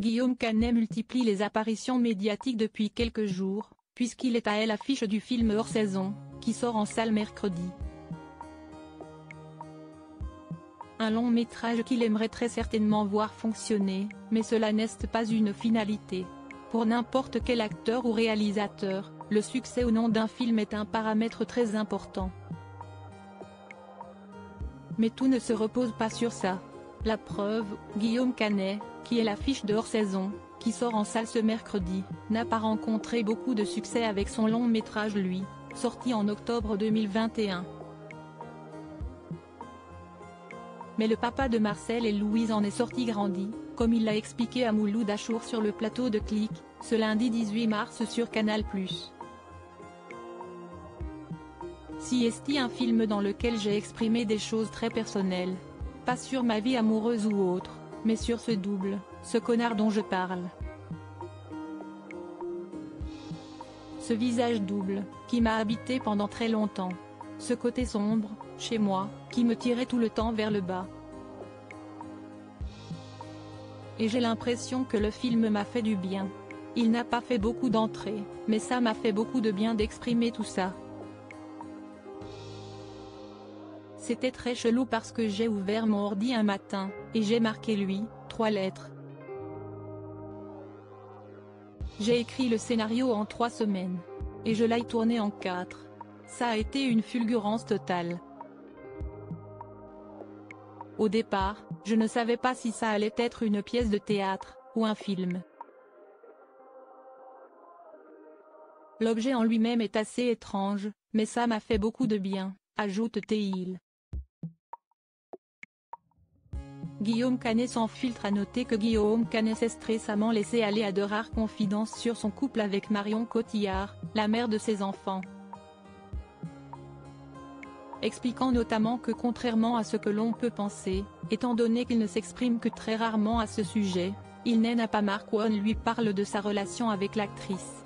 Guillaume Canet multiplie les apparitions médiatiques depuis quelques jours, puisqu'il est à l'affiche du film Hors Saison, qui sort en salle mercredi. Un long métrage qu'il aimerait très certainement voir fonctionner, mais cela n'est pas une finalité. Pour n'importe quel acteur ou réalisateur, le succès ou non d'un film est un paramètre très important. Mais tout ne se repose pas sur ça. La preuve, Guillaume Canet, qui est l'affiche de Hors Saison, qui sort en salle ce mercredi, n'a pas rencontré beaucoup de succès avec son long métrage lui, sorti en octobre 2021. Mais le papa de Marcel et Louise en est sorti grandi, comme il l'a expliqué à Mouloud Achour sur le plateau de Click, ce lundi 18 mars sur Canal+. Siesti, un film dans lequel j'ai exprimé des choses très personnelles. Pas sur ma vie amoureuse ou autre, mais sur ce double, ce connard dont je parle. Ce visage double, qui m'a habité pendant très longtemps. Ce côté sombre, chez moi, qui me tirait tout le temps vers le bas. Et j'ai l'impression que le film m'a fait du bien. Il n'a pas fait beaucoup d'entrées, mais ça m'a fait beaucoup de bien d'exprimer tout ça. C'était très chelou parce que j'ai ouvert mon ordi un matin, et j'ai marqué lui, 3 lettres. J'ai écrit le scénario en 3 semaines. Et je l'ai tourné en 4. Ça a été une fulgurance totale. Au départ, je ne savais pas si ça allait être une pièce de théâtre, ou un film. L'objet en lui-même est assez étrange, mais ça m'a fait beaucoup de bien, ajoute-t-il. Guillaume Canet sans filtre. À noter que Guillaume Canet s'est récemment laissé aller à de rares confidences sur son couple avec Marion Cotillard, la mère de ses enfants. Expliquant notamment que contrairement à ce que l'on peut penser, étant donné qu'il ne s'exprime que très rarement à ce sujet, il n'a pas marre qu'on lui parle de sa relation avec l'actrice.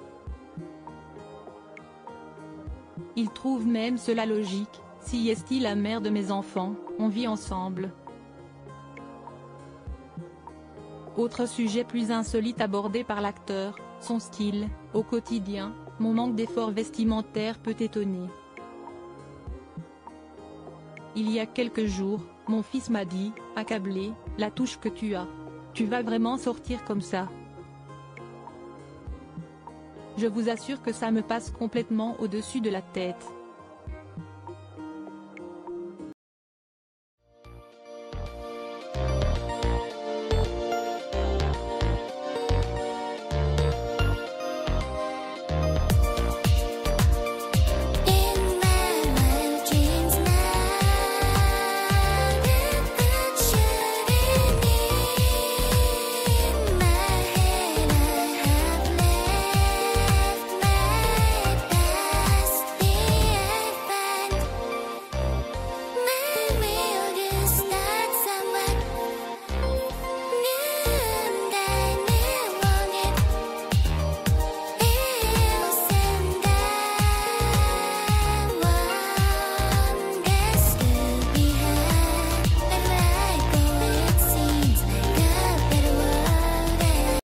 Il trouve même cela logique, Siesti, la mère de mes enfants, on vit ensemble. Autre sujet plus insolite abordé par l'acteur, son style, au quotidien, mon manque d'effort vestimentaire peut étonner. Il y a quelques jours, mon fils m'a dit, accablé, la touche que tu as. Tu vas vraiment sortir comme ça? Je vous assure que ça me passe complètement au-dessus de la tête.